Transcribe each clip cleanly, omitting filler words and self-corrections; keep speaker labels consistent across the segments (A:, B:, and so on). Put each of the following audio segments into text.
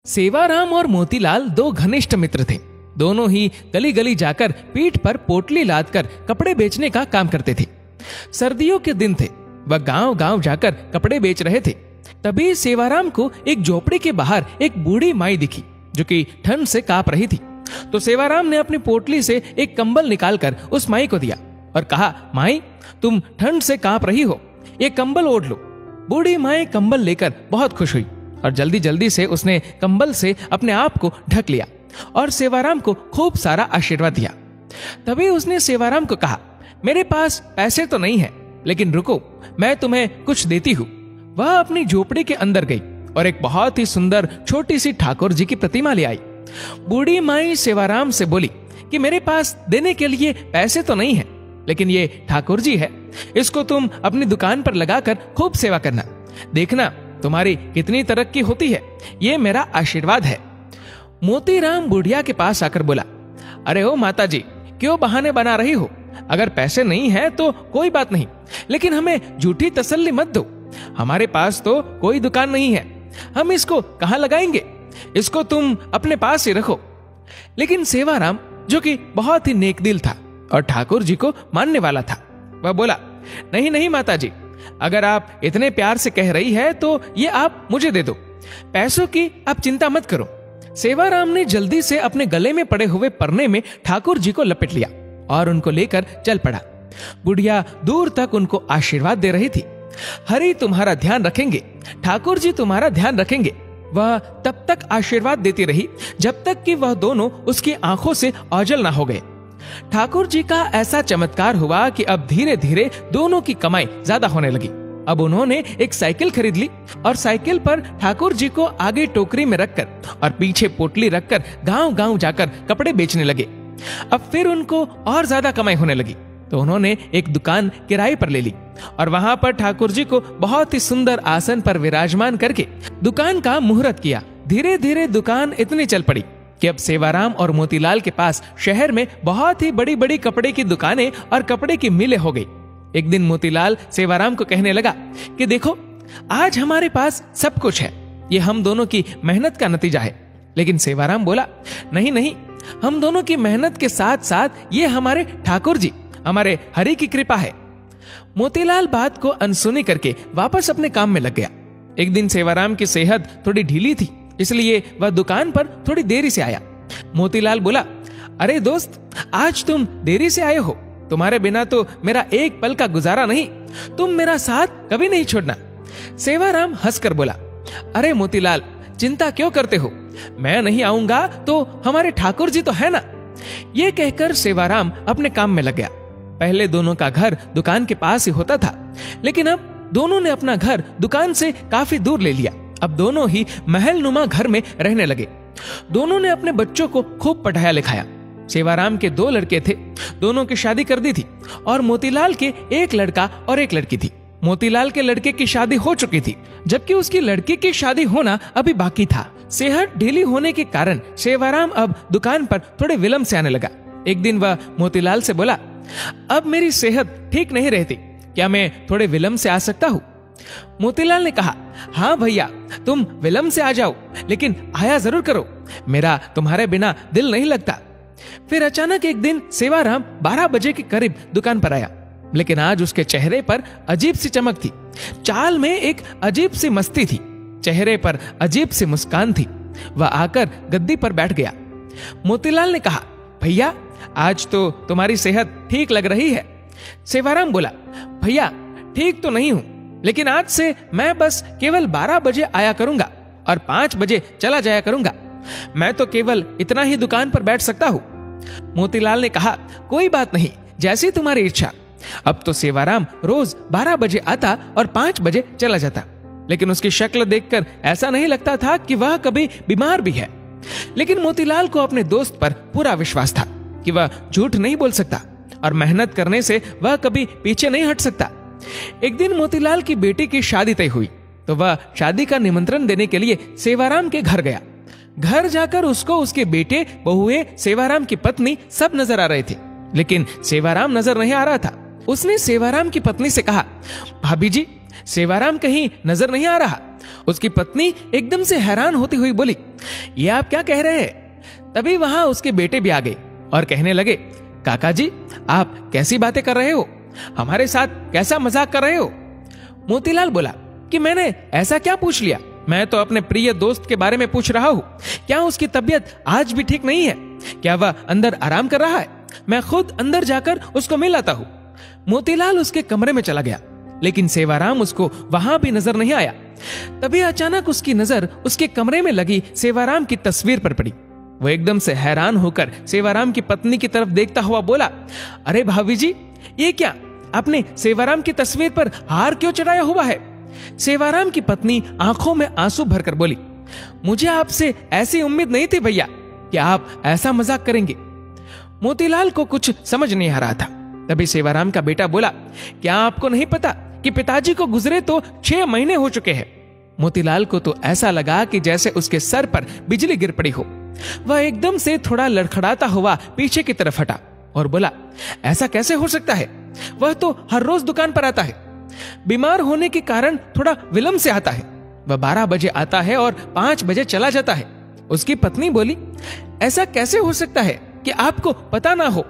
A: सेवाराम और मोतीलाल दो घनिष्ठ मित्र थे। दोनों ही गली गली जाकर पीठ पर पोटली लादकर कपड़े बेचने का काम करते थे। सर्दियों के दिन थे, वह गांव गांव जाकर कपड़े बेच रहे थे। तभी सेवाराम को एक झोपड़ी के बाहर एक बूढ़ी माई दिखी जो कि ठंड से कांप रही थी। तो सेवाराम ने अपनी पोटली से एक कंबल निकालकर उस माई को दिया और कहा, माई तुम ठंड से कांप रही हो, ये कंबल ओढ़ लो। बूढ़ी माई कंबल लेकर बहुत खुश हुई और जल्दी जल्दी से उसने कंबल से अपने आप को ढक लिया और सेवाराम को खूब सारा आशीर्वाद दिया। तभी उसने सेवाराम को कहा, मेरे पास पैसे तो नहीं है, लेकिन रुको, मैं तुम्हें कुछ देती हूँ। वह अपनी झोपड़ी के अंदर गई और एक बहुत ही सुंदर छोटी सी ठाकुर जी की प्रतिमा ले आई। बूढ़ी माई सेवाराम से बोली कि मेरे पास देने के लिए पैसे तो नहीं है, लेकिन ये ठाकुर जी है, इसको तुम अपनी दुकान पर लगाकर खूब सेवा करना, देखना तुम्हारी कितनी तरक्की होती है, ये मेरा आशीर्वाद है। मोतीराम बुढ़िया के पास आकर बोला, अरे ओ माता जी, क्यों बहाने बना रही हो? अगर पैसे नहीं है तो कोई बात नहीं, लेकिन हमें झूठी तसल्ली मत दो। हमारे पास तो कोई दुकान नहीं है, हम इसको कहाँ लगाएंगे? इसको तुम अपने पास ही रखो। लेकिन सेवाराम, जो कि बहुत ही नेक दिल था और ठाकुर जी को मानने वाला था, वह बोला, नहीं नहीं माता जी, अगर आप इतने प्यार से कह रही है तो ये आप मुझे दे दो, पैसों की आप चिंता मत करो। सेवाराम ने जल्दी से अपने गले में पड़े हुए परने में ठाकुर जी को लपेट लिया और उनको लेकर चल पड़ा। बुढ़िया दूर तक उनको आशीर्वाद दे रही थी, हरि तुम्हारा ध्यान रखेंगे, ठाकुर जी तुम्हारा ध्यान रखेंगे। वह तब तक आशीर्वाद देती रही जब तक कि वह दोनों उसकी आंखों से ओझल ना हो गए। ठाकुर जी का ऐसा चमत्कार हुआ कि अब धीरे धीरे दोनों की कमाई ज्यादा होने लगी। अब उन्होंने एक साइकिल खरीद ली और साइकिल पर ठाकुर जी को आगे टोकरी में रखकर और पीछे पोटली रखकर गांव गांव जाकर कपड़े बेचने लगे। अब फिर उनको और ज्यादा कमाई होने लगी, तो उन्होंने एक दुकान किराए पर ले ली और वहां पर ठाकुर जी को बहुत ही सुंदर आसन पर विराजमान करके दुकान का मुहूर्त किया। धीरे धीरे दुकान इतनी चल पड़ी कि अब सेवाराम और मोतीलाल के पास शहर में बहुत ही बड़ी बड़ी कपड़े की दुकानें और कपड़े की मिलें हो गई। एक दिन मोतीलाल सेवाराम को कहने लगा कि देखो, आज हमारे पास सब कुछ है, ये हम दोनों की मेहनत का नतीजा है। लेकिन सेवाराम बोला, नहीं नहीं, हम दोनों की मेहनत के साथ साथ ये हमारे ठाकुर जी, हमारे हरि की कृपा है। मोतीलाल बात को अनसुनी करके वापस अपने काम में लग गया। एक दिन सेवाराम की सेहत थोड़ी ढीली थी, इसलिए वह दुकान पर थोड़ी देरी से आया। मोतीलाल बोला, अरे दोस्त, आज तुम देरी से आए हो, तुम्हारे बिना तो मेरा एक पल का गुजारा नहीं, तुम मेरा साथ कभी नहीं छोड़ना। सेवाराम हंसकर बोला, अरे मोतीलाल, चिंता क्यों करते हो, मैं नहीं आऊंगा तो हमारे ठाकुर जी तो है ना। ये कहकर सेवाराम अपने काम में लग गया। पहले दोनों का घर दुकान के पास ही होता था, लेकिन अब दोनों ने अपना घर दुकान से काफी दूर ले लिया। अब दोनों ही महल नुमा घर में रहने लगे। दोनों ने अपने बच्चों को खूब पढ़ाया लिखाया। सेवाराम के 2 लड़के थे, दोनों की शादी कर दी थी और मोतीलाल के एक लड़का और एक लड़की थी। मोतीलाल के लड़के की शादी हो चुकी थी, जबकि उसकी लड़की की शादी होना अभी बाकी था। सेहत ढीली होने के कारण सेवाराम अब दुकान पर थोड़े विलंब से आने लगा। एक दिन वह मोतीलाल से बोला, अब मेरी सेहत ठीक नहीं रहती, क्या मैं थोड़े विलंब से आ सकता हूँ? मोतीलाल ने कहा, हाँ भैया, तुम विलंब से आ जाओ, लेकिन आया जरूर करो, मेरा तुम्हारे बिना दिल नहीं लगता। फिर अचानक एक दिन सेवाराम 12 बजे के करीब दुकान पर आया, लेकिन आज उसके चेहरे पर अजीब सी चमक थी, चाल में एक अजीब सी मस्ती थी, चेहरे पर अजीब सी मुस्कान थी। वह आकर गद्दी पर बैठ गया। मोतीलाल ने कहा, भैया, आज तो तुम्हारी सेहत ठीक लग रही है। सेवाराम बोला, भैया, ठीक तो नहीं हूं, लेकिन आज से मैं बस केवल 12 बजे आया करूंगा और 5 बजे चला जाया करूंगा। मैं तो केवल इतना ही दुकान पर बैठ सकता हूं। मोतीलाल ने कहा, कोई बात नहीं, जैसी तुम्हारी इच्छा। अब तो सेवाराम रोज 12 बजे आता और 5 बजे चला जाता, लेकिन उसकी शक्ल देखकर ऐसा नहीं लगता था कि वह कभी बीमार भी है। लेकिन मोतीलाल को अपने दोस्त पर पूरा विश्वास था कि वह झूठ नहीं बोल सकता और मेहनत करने से वह कभी पीछे नहीं हट सकता। एक दिन मोतीलाल की बेटी की शादी तय हुई, तो वह शादी का निमंत्रण देने के लिए सेवाराम के घर गया। घर जाकर उसको उसके बेटे, बहुए, सेवाराम की पत्नी सब नजर आ रहे थे, लेकिन सेवाराम नजर नहीं आ रहा था। उसने सेवाराम की पत्नी से कहा, भाभी जी, सेवाराम कहीं नजर नहीं आ रहा। उसकी पत्नी एकदम से हैरान होती हुई बोली, ये आप क्या कह रहे हैं? तभी वहां उसके बेटे भी आ गए और कहने लगे, काका जी, आप कैसी बातें कर रहे हो? हमारे साथ कैसा मजाक कर रहे हो? मोतीलाल बोला कि मैंने ऐसा क्या पूछ लिया? मैं तो अपने प्रिय दोस्त के बारे में पूछ रहा हूँ। क्या उसकी तबीयत आज भी ठीक नहीं है? क्या वह अंदर आराम कर रहा है? मैं खुद अंदर जाकर उसको मिल आता हूँ। मोतीलाल उसके कमरे में चला गया, लेकिन सेवाराम उसको वहां भी नजर नहीं आया। तभी अचानक उसकी नजर उसके कमरे में लगी सेवाराम की तस्वीर पर पड़ी। वो एकदम से हैरान होकर सेवाराम की पत्नी की तरफ देखता हुआ बोला, अरे भाभी जी, ये क्या? आपने सेवाराम की तस्वीर पर हार क्यों चढ़ाया हुआ है? सेवाराम की पत्नी आंखों में आंसू भरकर बोली, मुझे आपसे ऐसी उम्मीद नहीं थी भैया कि आप ऐसा मजाक करेंगे। मोतीलाल को कुछ समझ नहीं आ रहा था। तभी सेवाराम का बेटा बोला, क्या आपको नहीं पता कि पिताजी को गुजरे तो 6 महीने हो चुके हैं? मोतीलाल को तो ऐसा लगा कि जैसे उसके सर पर बिजली गिर पड़ी हो। वह एकदम से थोड़ा लड़खड़ाता हुआ पीछे की तरफ हटा और बोला, ऐसा कैसे हो सकता है? वह तो हर रोज दुकान पर आता है। बीमार होने के कारण थोड़ा विलंब से आता है। वह 12 बजे आता है और 5 बजे चला जाता है। उसकी पत्नी बोली, ऐसा कैसे हो सकता है कि आपको पता ना हो?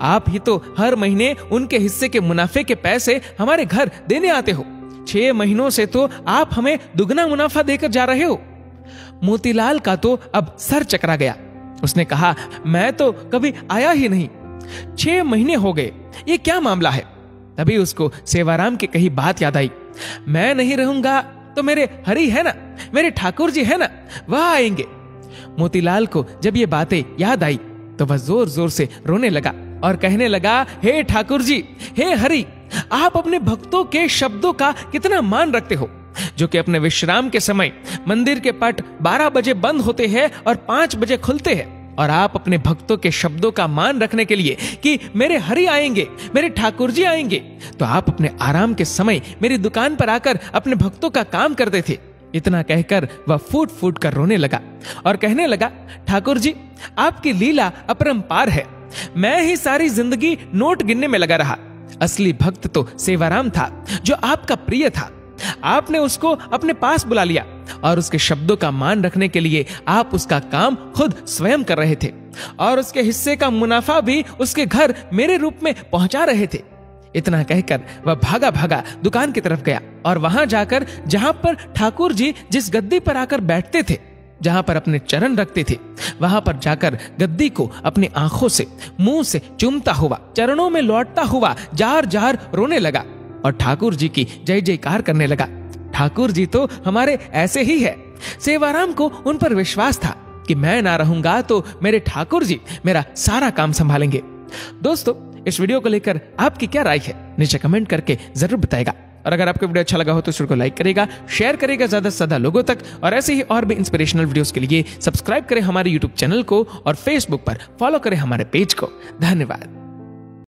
A: आप ही तो हर महीने उनके हिस्से के मुनाफे के पैसे हमारे घर देने आते हो। 6 महीनों से तो आप हमें दुगना मुनाफा देकर जा रहे हो। मोतीलाल का तो अब सर चकरा गया। उसने कहा, मैं तो कभी आया ही नहीं। 6 महीने हो गए, ये क्या मामला है? तभी उसको सेवाराम की कही बात याद आई। मैं नहीं रहूंगा तो मेरे हरि है ना, मेरे ठाकुर जी है ना, वह आएंगे। मोतीलाल को जब ये बातें याद आई तो वह जोर जोर से रोने लगा और कहने लगा, हे ठाकुर जी, हे हरि, आप अपने भक्तों के शब्दों का कितना मान रखते हो, जो कि अपने विश्राम के समय मंदिर के पट 12 बजे बंद होते हैं और 5 बजे खुलते हैं। और आप अपने भक्तों के शब्दों का मान रखने के लिए कि मेरे हरि आएंगे, मेरे ठाकुर जी आएंगे, तो आप अपने आराम के समय मेरी दुकान पर आकर अपने भक्तों का काम करते थे। इतना कहकर वह फूट फूट कर रोने लगा और कहने लगा, ठाकुर जी, आपकी लीला अपरंपार है। मैं ही सारी जिंदगी नोट गिनने में लगा रहा। असली भक्त तो सेवाराम था, जो आपका प्रिय था। आपने उसको अपने पास बुला लिया और उसके शब्दों का मान रखने के लिए आप उसका काम खुद स्वयं कर रहे थे और उसके हिस्से का मुनाफा भी उसके घर मेरे रूप में पहुंचा रहे थे। इतना कहकर वह भागा भागा दुकान की तरफ गया और वहां जाकर, जहां पर ठाकुर जी जिस गद्दी पर आकर बैठते थे, जहां पर अपने चरण रखते थे, वहां पर जाकर गद्दी को अपनी आंखों से, मुंह से चूमता हुआ, चरणों में लौटता हुआ जार जार रोने लगा और ठाकुर जी की जय जयकार करने लगा। ठाकुर जी तो हमारे ऐसे ही है। सेवाराम को उन पर विश्वास था कि मैं ना रहूंगा तो मेरे ठाकुर जी मेरा सारा काम संभालेंगे। दोस्तों, इस वीडियो को लेकर आपकी क्या राय है, नीचे कमेंट करके जरूर बताएगा। और अगर आपको वीडियो अच्छा लगा हो तो इस वीडियो को लाइक करेगा, शेयर करेगा ज्यादा से ज्यादा लोगों तक, और ऐसे ही और भी इंस्पिरेशनल वीडियोस के लिए सब्सक्राइब करें हमारे यूट्यूब चैनल को और फेसबुक पर फॉलो करें हमारे पेज को। धन्यवाद।